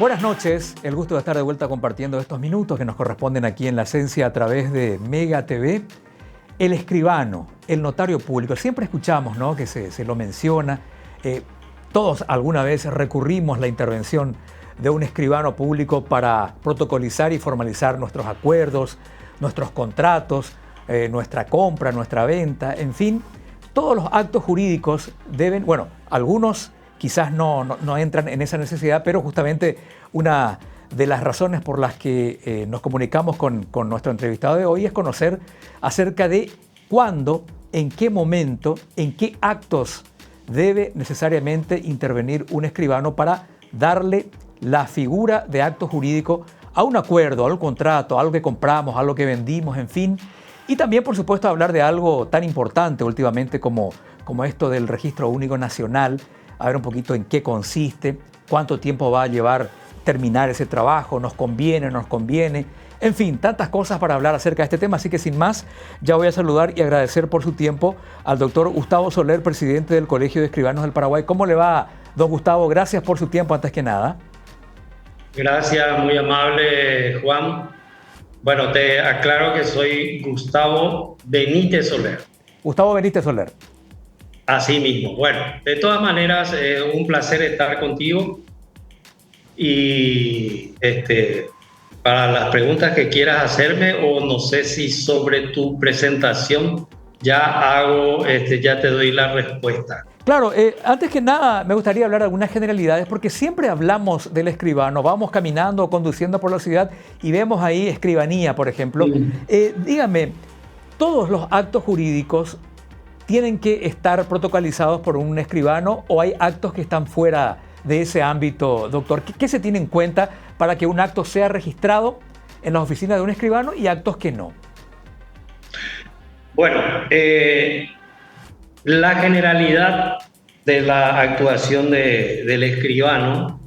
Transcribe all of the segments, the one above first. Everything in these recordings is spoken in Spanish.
Buenas noches, el gusto de estar de vuelta compartiendo estos minutos que nos corresponden aquí en La Esencia a través de Mega TV. El escribano, el notario público, siempre escuchamos, ¿no?, que se lo menciona. Todos alguna vez recurrimos a la intervención de un escribano público para protocolizar y formalizar nuestros acuerdos, nuestros contratos, nuestra compra, nuestra venta, en fin. Todos los actos jurídicos deben, bueno, algunos quizás no entran en esa necesidad, pero justamente una de las razones por las que nos comunicamos con nuestro entrevistado de hoy es conocer acerca de cuándo, en qué momento, en qué actos debe necesariamente intervenir un escribano para darle la figura de acto jurídico a un acuerdo, a un contrato, a algo que compramos, a algo que vendimos, en fin. Y también, por supuesto, hablar de algo tan importante últimamente como esto del Registro Único Nacional, a ver un poquito en qué consiste, cuánto tiempo va a llevar terminar ese trabajo, nos conviene, no nos conviene, en fin, tantas cosas para hablar acerca de este tema. Así que sin más, ya voy a saludar y agradecer por su tiempo al doctor Gustavo Soler, presidente del Colegio de Escribanos del Paraguay. ¿Cómo le va, don Gustavo? Gracias por su tiempo antes que nada. Gracias, muy amable, Juan. Bueno, te aclaro que soy Gustavo Benítez Soler. Gustavo Benítez Soler. Así mismo. Bueno, de todas maneras, un placer estar contigo. Y para las preguntas que quieras hacerme, o no sé si sobre tu presentación ya te doy la respuesta. Claro, antes que nada me gustaría hablar de algunas generalidades, porque siempre hablamos del escribano, vamos caminando o conduciendo por la ciudad y vemos ahí escribanía, por ejemplo. Dígame, ¿todos los actos jurídicos tienen que estar protocolizados por un escribano o hay actos que están fuera de ese ámbito, doctor? ¿Qué se tiene en cuenta para que un acto sea registrado en las oficinas de un escribano y actos que no? Bueno, la generalidad de la actuación del escribano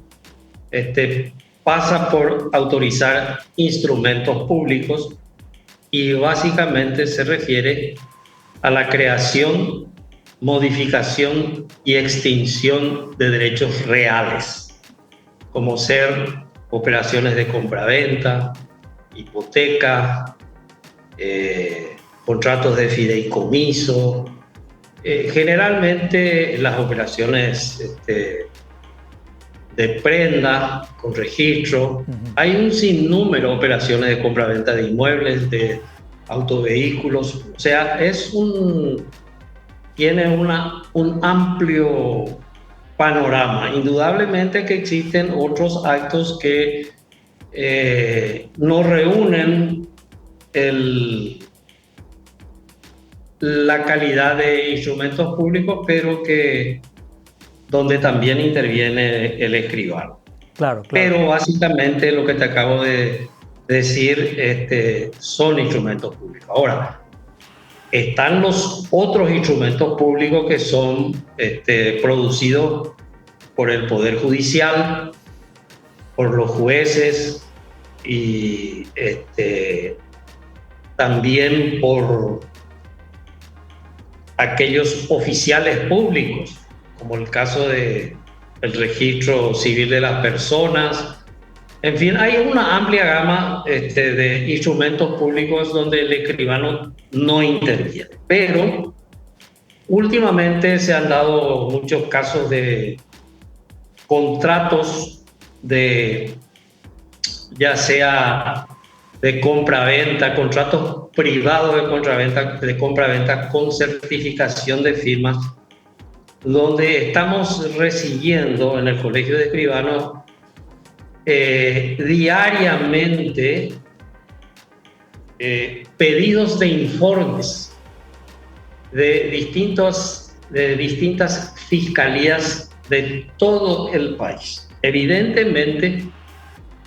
pasa por autorizar instrumentos públicos y básicamente se refiere a la creación, modificación y extinción de derechos reales, como ser operaciones de compraventa, hipoteca, contratos de fideicomiso, generalmente las operaciones de prenda con registro. Hay un sinnúmero de operaciones de compraventa de inmuebles, de autovehículos. O sea, tiene un amplio panorama. Indudablemente que existen otros actos que no reúnen la calidad de instrumentos públicos, pero donde también interviene el escribano. Claro. Pero básicamente lo que te acabo de decir son instrumentos públicos. Ahora, están los otros instrumentos públicos que son producidos por el Poder Judicial, por los jueces y también por aquellos oficiales públicos, como el caso del registro civil de las personas. En fin, hay una amplia gama de instrumentos públicos donde el escribano no interviene. Pero últimamente se han dado muchos casos de contratos ya sea de compra-venta, contratos privados de compra-venta con certificación de firmas, donde estamos recibiendo en el Colegio de Escribanos diariamente pedidos de informes de distintas fiscalías de todo el país. Evidentemente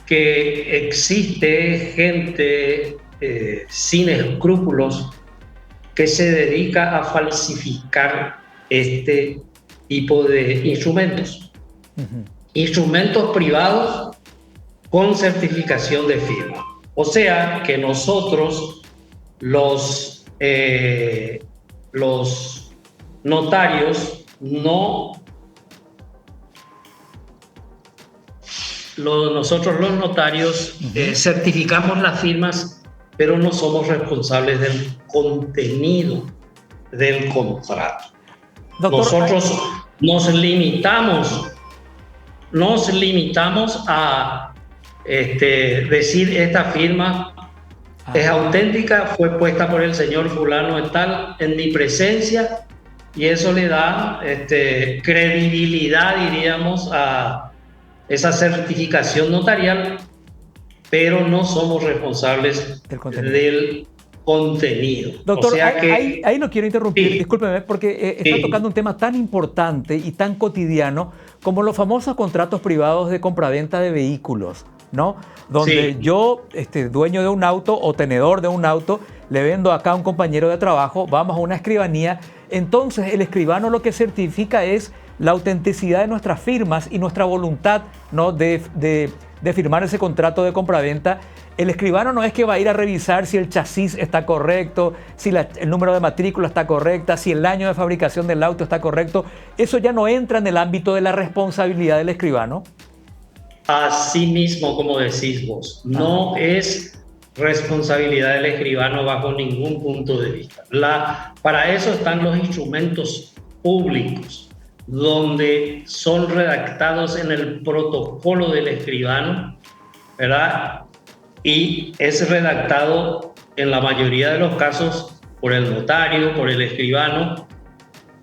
que existe gente sin escrúpulos que se dedica a falsificar este tipo de instrumentos. Instrumentos privados con certificación de firma. O sea que nosotros, los notarios, no nosotros los notarios certificamos las firmas, pero no somos responsables del contenido del contrato. Doctor, nosotros nos limitamos a decir esta firma es auténtica, fue puesta por el señor fulano de tal en mi presencia, y eso le da credibilidad, diríamos, a esa certificación notarial, pero no somos responsables del contenido. Doctor, o sea ahí no quiero interrumpir, sí, discúlpeme, porque está tocando un tema tan importante y tan cotidiano como los famosos contratos privados de compraventa de vehículos, ¿no? Donde yo, dueño de un auto o tenedor de un auto, le vendo acá a un compañero de trabajo, vamos a una escribanía, entonces el escribano lo que certifica es la autenticidad de nuestras firmas y nuestra voluntad, ¿no?, de firmar ese contrato de compraventa. El escribano no es que va a ir a revisar si el chasis está correcto, si el número de matrícula está correcta, si el año de fabricación del auto está correcto. Eso ya no entra en el ámbito de la responsabilidad del escribano. Así mismo, como decís vos, no es responsabilidad del escribano bajo ningún punto de vista. Para eso están los instrumentos públicos, donde son redactados en el protocolo del escribano, ¿verdad? Y es redactado en la mayoría de los casos por el notario, por el escribano,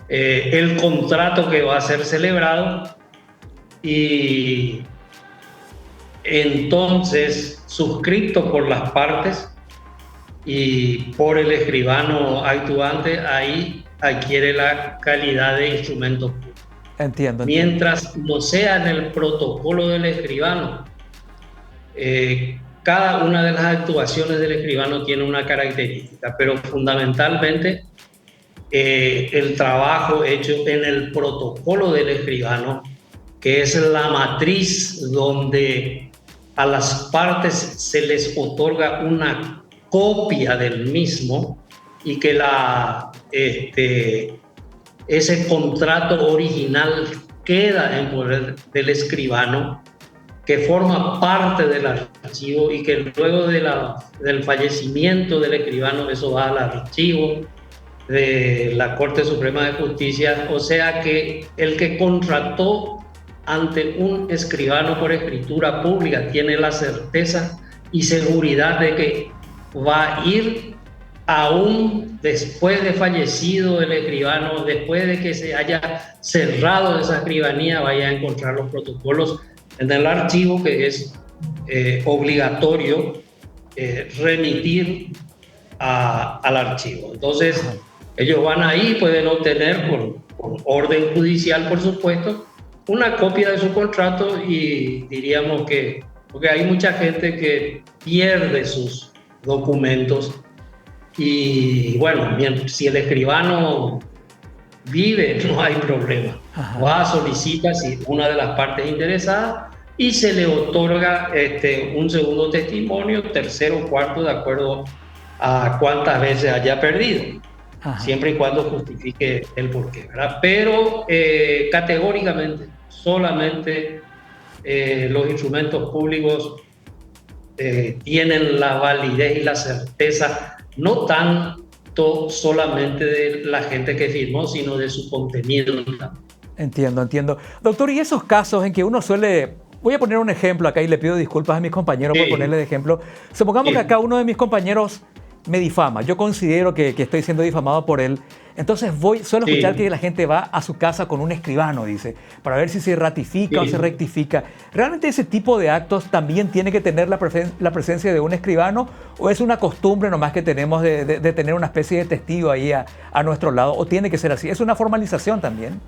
el contrato que va a ser celebrado, y entonces suscrito por las partes y por el escribano actuante, ahí adquiere la calidad de instrumento público. Entiendo. Mientras no sea en el protocolo del escribano, cada una de las actuaciones del escribano tiene una característica, pero fundamentalmente el trabajo hecho en el protocolo del escribano, que es la matriz donde a las partes se les otorga una copia del mismo, y que ese contrato original queda en poder del escribano, que forma parte del archivo, y que luego del fallecimiento del escribano eso va al archivo de la Corte Suprema de Justicia. O sea que el que contrató ante un escribano por escritura pública tiene la certeza y seguridad de que va a ir, aún después de fallecido el escribano, después de que se haya cerrado esa escribanía, vaya a encontrar los protocolos en el archivo, que es obligatorio remitir al archivo. Entonces ellos van ahí, pueden obtener por orden judicial, por supuesto, una copia de su contrato, y diríamos que, porque hay mucha gente que pierde sus documentos, y bueno, si el escribano vive, no hay problema. Va, solicita si una de las partes interesadas, y se le otorga un segundo testimonio, tercero, cuarto, de acuerdo a cuántas veces haya perdido. Siempre y cuando justifique el porqué, ¿verdad? Pero categóricamente, solamente los instrumentos públicos tienen la validez y la certeza, no tanto solamente de la gente que firmó, sino de su contenido. Entiendo. Doctor, ¿y esos casos en que uno suele... Voy a poner un ejemplo acá y le pido disculpas a mis compañeros por ponerle de ejemplo. Supongamos que acá uno de mis compañeros me difama, yo considero que estoy siendo difamado por él, entonces suelo escuchar que la gente va a su casa con un escribano, dice, para ver si se ratifica o se rectifica. ¿Realmente ese tipo de actos también tiene que tener la presencia de un escribano, o es una costumbre nomás que tenemos de tener una especie de testigo ahí a nuestro lado, o tiene que ser así? ¿Es una formalización también?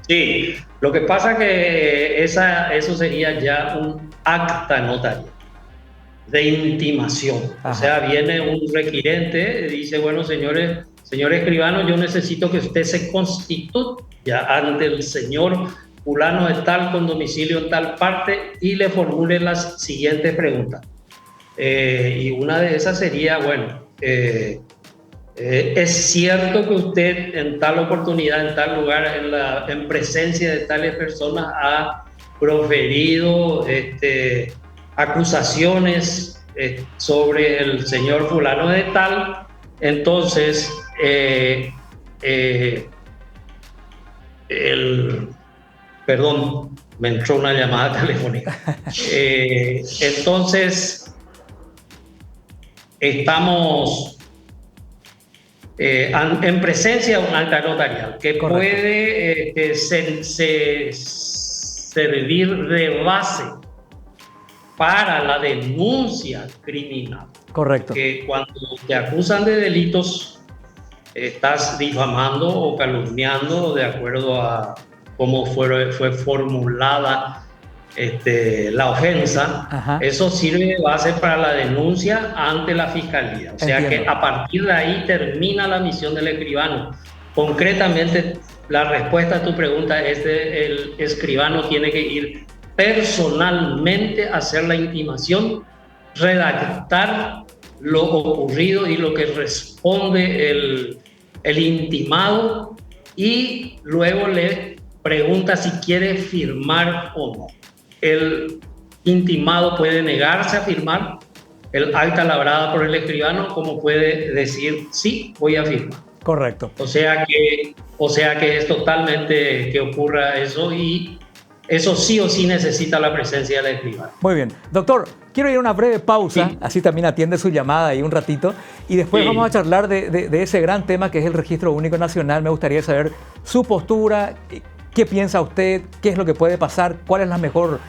Sí, lo que pasa que eso sería ya un acta notaria de intimación. O sea, viene un requirente, dice, bueno, señor escribano, yo necesito que usted se constituya ante el señor fulano de tal, con domicilio en tal parte, y le formule las siguientes preguntas. Y una de esas sería, bueno, ¿es cierto que usted en tal oportunidad, en tal lugar, en presencia de tales personas, ha proferido acusaciones sobre el señor fulano de tal, entonces perdón, me entró una llamada telefónica. Entonces, estamos en presencia de un acta notarial que Correcto. puede servir de base para la denuncia criminal. Correcto. Que cuando te acusan de delitos, estás difamando o calumniando de acuerdo a cómo fue formulada la ofensa. Ajá. Eso sirve de base para la denuncia ante la fiscalía. O sea, Entiendo. que a partir de ahí termina la misión del escribano. Concretamente, la respuesta a tu pregunta es el escribano tiene que ir personalmente a hacer la intimación, redactar lo ocurrido y lo que responde el intimado, y luego le pregunta si quiere firmar o no. El intimado puede negarse a firmar el acta labrada por el escribano, como puede decir sí, voy a firmar. Correcto. O sea que es totalmente que ocurra eso, y eso sí o sí necesita la presencia del escribano. Muy bien. Doctor, quiero ir a una breve pausa, Sí. así también atiende su llamada ahí un ratito, y después Sí. vamos a charlar de ese gran tema que es el Registro Único Nacional. Me gustaría saber su postura, qué piensa usted, qué es lo que puede pasar, cuál es la mejor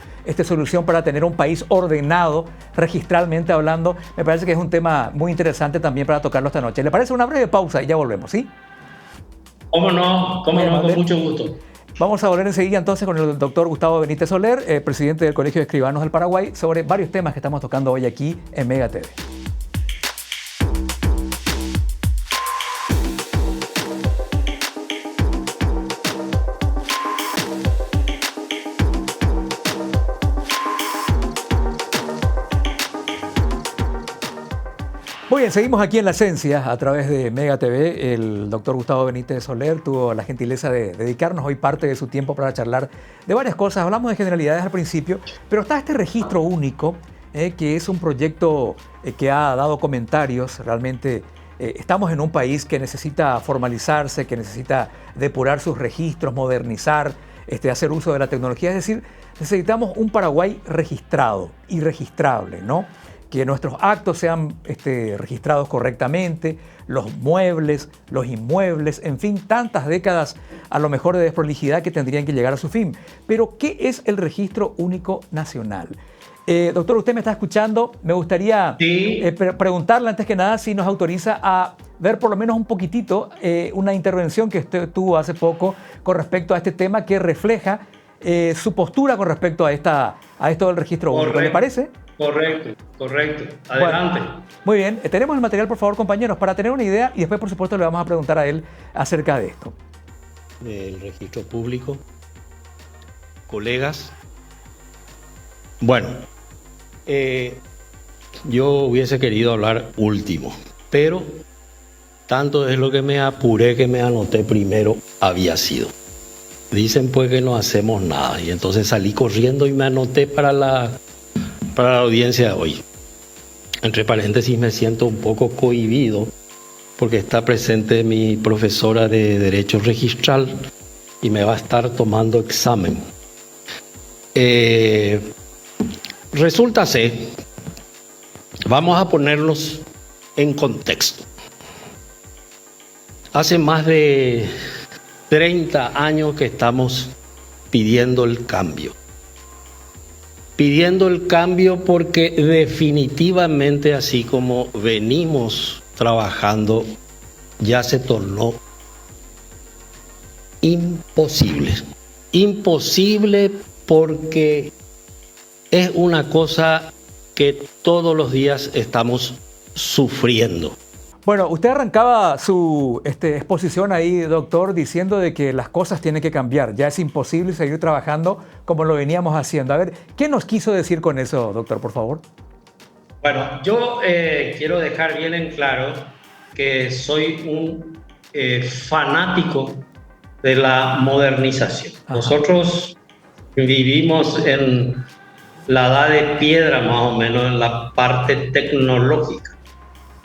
solución para tener un país ordenado, registralmente hablando. Me parece que es un tema muy interesante también para tocarlo esta noche. ¿Le parece una breve pausa y ya volvemos, sí? ¿Cómo no? ¿Cómo no? Con mucho gusto. Vamos a volver enseguida entonces con el doctor Gustavo Benítez Soler, presidente del Colegio de Escribanos del Paraguay, sobre varios temas que estamos tocando hoy aquí en Mega TV. Muy bien, seguimos aquí en La Esencia a través de Mega TV. El doctor Gustavo Benítez Soler tuvo la gentileza de dedicarnos hoy parte de su tiempo para charlar de varias cosas. Hablamos de generalidades al principio, pero está este registro único, que es un proyecto que ha dado comentarios. Realmente estamos en un país que necesita formalizarse, que necesita depurar sus registros, modernizar, hacer uso de la tecnología. Es decir, necesitamos un Paraguay registrado y registrable, ¿no? Que nuestros actos sean registrados correctamente, los muebles, los inmuebles, en fin, tantas décadas a lo mejor de desprolijidad que tendrían que llegar a su fin. Pero, ¿qué es el Registro Único Nacional? Doctor, usted me está escuchando. Me gustaría preguntarle antes que nada si nos autoriza a ver por lo menos un poquitito una intervención que usted tuvo hace poco con respecto a este tema, que refleja su postura con respecto a esto del Registro Único. ¿Le parece? Correcto. Adelante. Bueno, muy bien. Tenemos el material, por favor, compañeros, para tener una idea, y después, por supuesto, le vamos a preguntar a él acerca de esto. Del registro público. Colegas. Bueno, yo hubiese querido hablar último, pero tanto es lo que me apuré que me anoté primero había sido. Dicen pues que no hacemos nada, y entonces salí corriendo y me anoté para la audiencia de hoy. Entre paréntesis, me siento un poco cohibido porque está presente mi profesora de Derecho Registral y me va a estar tomando examen. Resulta ser, vamos a ponernos en contexto. Hace más de 30 años que estamos pidiendo el cambio. Pidiendo el cambio porque definitivamente, así como venimos trabajando, ya se tornó imposible. Imposible porque es una cosa que todos los días estamos sufriendo. Bueno, usted arrancaba su exposición ahí, doctor, diciendo de que las cosas tienen que cambiar. Ya es imposible seguir trabajando como lo veníamos haciendo. A ver, ¿qué nos quiso decir con eso, doctor, por favor? Bueno, yo quiero dejar bien en claro que soy un fanático de la modernización. Ajá. Nosotros vivimos en la edad de piedra más o menos en la parte tecnológica,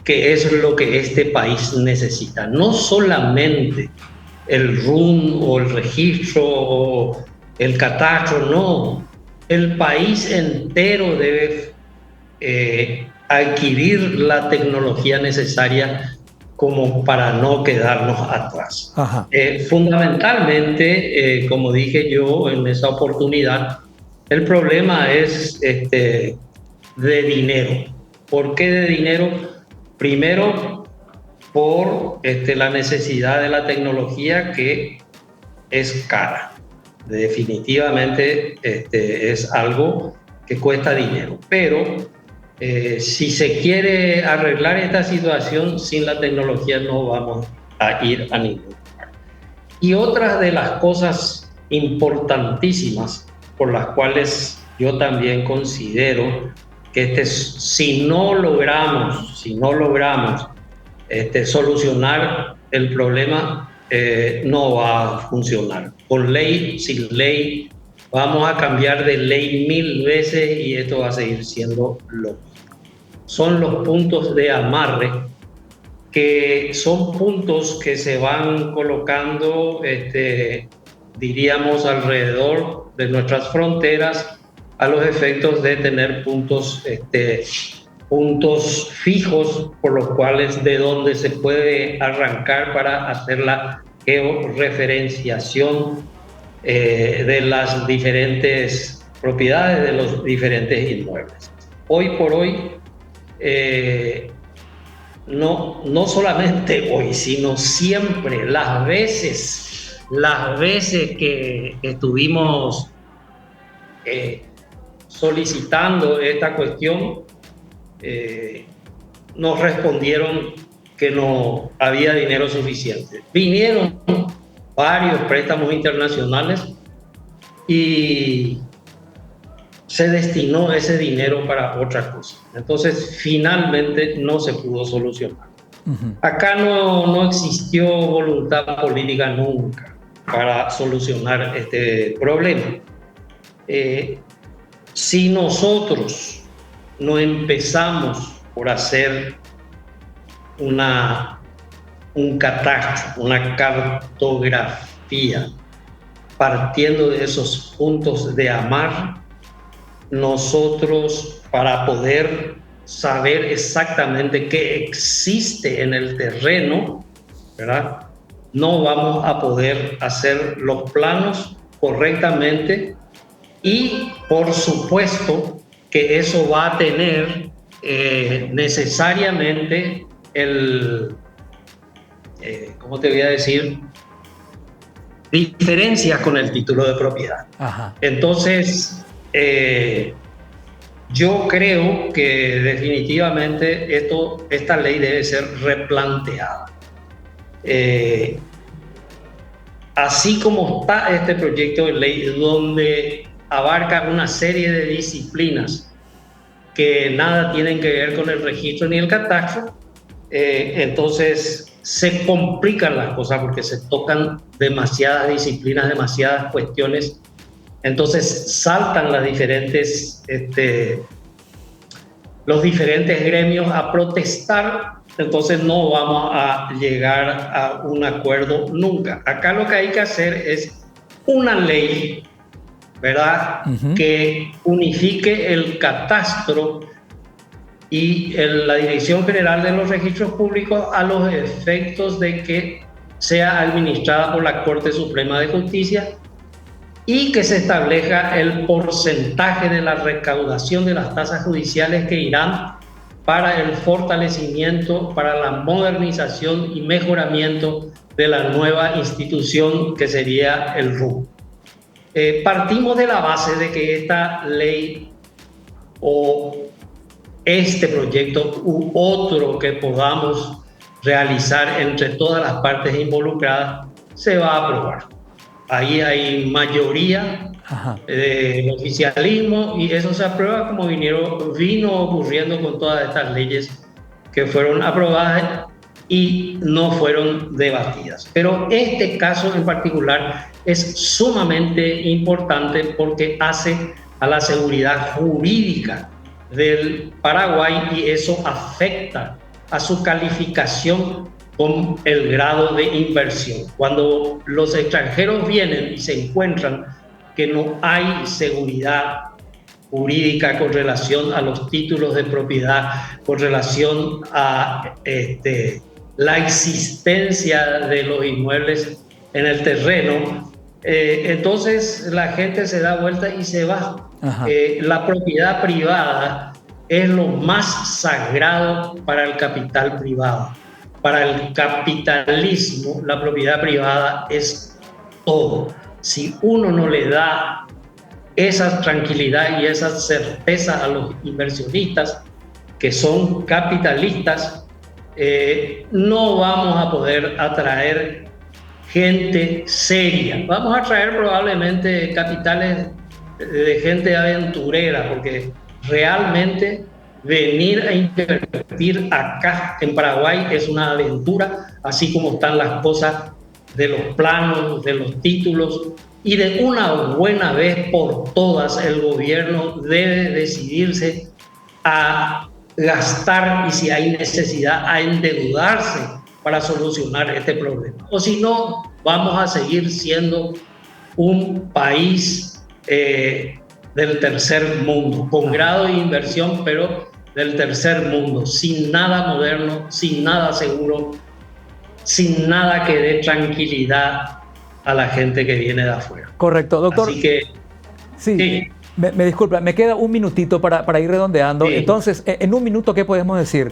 que es lo que este país necesita. No solamente el RUN o el registro o el catastro, no. El país entero debe adquirir la tecnología necesaria como para no quedarnos atrás. Fundamentalmente, como dije yo en esa oportunidad, el problema es de dinero. ¿Por qué de dinero? Primero, por la necesidad de la tecnología, que es cara. Definitivamente es algo que cuesta dinero, pero si se quiere arreglar esta situación, sin la tecnología no vamos a ir a ningún lugar. Y otra de las cosas importantísimas por las cuales yo también considero que si no logramos solucionar el problema, no va a funcionar. Con ley, sin ley, vamos a cambiar de ley 1000 veces y esto va a seguir siendo lo mismo. Son los puntos de amarre, que son puntos que se van colocando, diríamos, alrededor de nuestras fronteras, a los efectos de tener puntos fijos por los cuales de donde se puede arrancar para hacer la georreferenciación de las diferentes propiedades de los diferentes inmuebles. Hoy por hoy, no solamente hoy, sino siempre, las veces que estuvimos solicitando esta cuestión, nos respondieron que no había dinero suficiente. Vinieron varios préstamos internacionales y se destinó ese dinero para otra cosa. Entonces, finalmente no se pudo solucionar. Acá no existió voluntad política nunca para solucionar este problema. Si nosotros no empezamos por hacer un catastro, una cartografía, partiendo de esos puntos de amarre, nosotros, para poder saber exactamente qué existe en el terreno, ¿verdad?, no vamos a poder hacer los planos correctamente, y por supuesto que eso va a tener necesariamente ¿cómo te voy a decir?, diferencias con el título de propiedad. Entonces, yo creo que definitivamente esta ley debe ser replanteada. Así como está este proyecto de ley, donde abarca una serie de disciplinas que nada tienen que ver con el registro ni el catastro, entonces se complican las cosas porque se tocan demasiadas disciplinas, demasiadas cuestiones. Entonces saltan los diferentes gremios a protestar. Entonces no vamos a llegar a un acuerdo nunca. Acá lo que hay que hacer es una ley, ¿verdad?, que unifique el catastro y la Dirección General de los Registros Públicos a los efectos de que sea administrada por la Corte Suprema de Justicia, y que se establezca el porcentaje de la recaudación de las tasas judiciales que irán para el fortalecimiento, para la modernización y mejoramiento de la nueva institución que sería el RUN. Partimos de la base de que esta ley o este proyecto u otro que podamos realizar entre todas las partes involucradas se va a aprobar. Ahí hay mayoría del oficialismo y eso se aprueba, como vino ocurriendo con todas estas leyes que fueron aprobadas y no fueron debatidas. Pero este caso en particular es sumamente importante porque hace a la seguridad jurídica del Paraguay y eso afecta a su calificación con el grado de inversión. Cuando los extranjeros vienen y se encuentran que no hay seguridad jurídica con relación a los títulos de propiedad, con relación a la existencia de los inmuebles en el terreno, entonces la gente se da vuelta y se va. La propiedad privada es lo más sagrado para el capital privado. Para el capitalismo, la propiedad privada es todo. Si uno no le da esa tranquilidad y esa certeza a los inversionistas que son capitalistas, no vamos a poder atraer gente seria. Vamos a traer probablemente capitales de gente aventurera, porque realmente venir a invertir acá en Paraguay es una aventura, así como están las cosas de los planos, de los títulos, y de una buena vez por todas el gobierno debe decidirse a gastar y si hay necesidad a endeudarse para solucionar este problema. O si no, vamos a seguir siendo un país del tercer mundo, con grado de inversión, pero del tercer mundo, sin nada moderno, sin nada seguro, sin nada que dé tranquilidad a la gente que viene de afuera. Correcto, doctor. Así que, sí. Me disculpa, me queda un minutito para ir redondeando. Sí. Entonces, en un minuto, ¿qué podemos decir?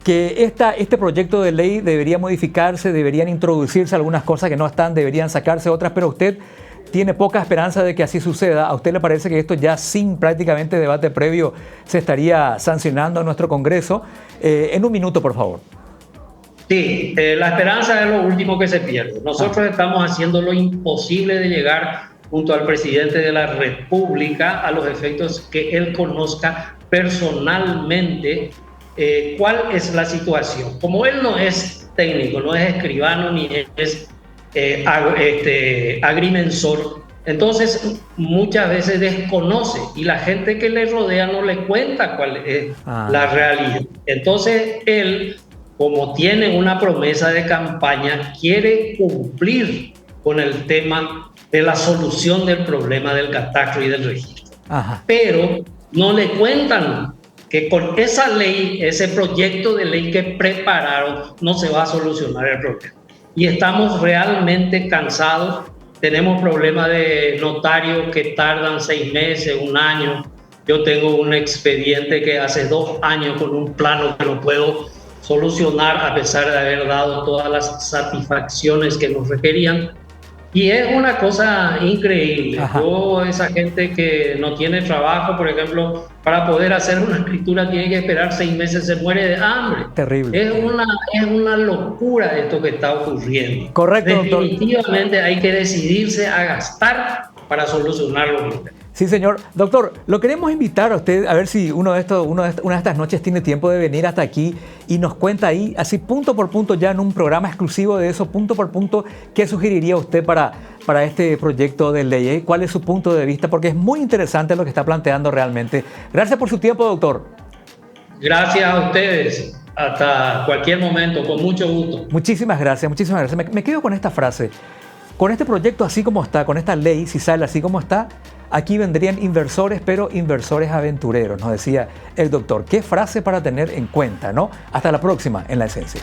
Que este proyecto de ley debería modificarse, deberían introducirse algunas cosas que no están, deberían sacarse otras, pero usted tiene poca esperanza de que así suceda. ¿A usted le parece que esto ya sin prácticamente debate previo se estaría sancionando en nuestro Congreso? En un minuto, por favor. Sí, la esperanza es lo último que se pierde. Nosotros estamos haciendo lo imposible de llegar junto al presidente de la República a los efectos que él conozca personalmente cuál es la situación. Como él no es técnico, no es escribano ni es agrimensor, entonces muchas veces desconoce y la gente que le rodea no le cuenta cuál es la realidad. Entonces él, como tiene una promesa de campaña, quiere cumplir con el tema de la solución del problema del catastro y del registro. Pero no le cuentan que con esa ley, ese proyecto de ley que prepararon, no se va a solucionar el problema. Y estamos realmente cansados. Tenemos problemas de notarios que tardan 6 meses, 1 año. Yo tengo un expediente que hace 2 años con un plano que no puedo solucionar a pesar de haber dado todas las satisfacciones que nos requerían. Y es una cosa increíble. Yo, esa gente que no tiene trabajo, por ejemplo, para poder hacer una escritura tiene que esperar 6 meses, se muere de hambre. Terrible. Es una locura esto que está ocurriendo. Correcto, Definitivamente hay que decidirse a gastar para solucionar los problemas. Sí, señor. Doctor, lo queremos invitar a usted a ver si una de estas noches tiene tiempo de venir hasta aquí y nos cuenta ahí, así punto por punto, ya en un programa exclusivo de eso, punto por punto, qué sugeriría usted para este proyecto de ley. ¿Cuál es su punto de vista? Porque es muy interesante lo que está planteando realmente. Gracias por su tiempo, doctor. Gracias a ustedes. Hasta cualquier momento, con mucho gusto. Muchísimas gracias, muchísimas gracias. Me quedo con esta frase. Con este proyecto así como está, con esta ley, si sale así como está, aquí vendrían inversores, pero inversores aventureros, nos decía el doctor. Qué frase para tener en cuenta, ¿no? Hasta la próxima en La Esencia.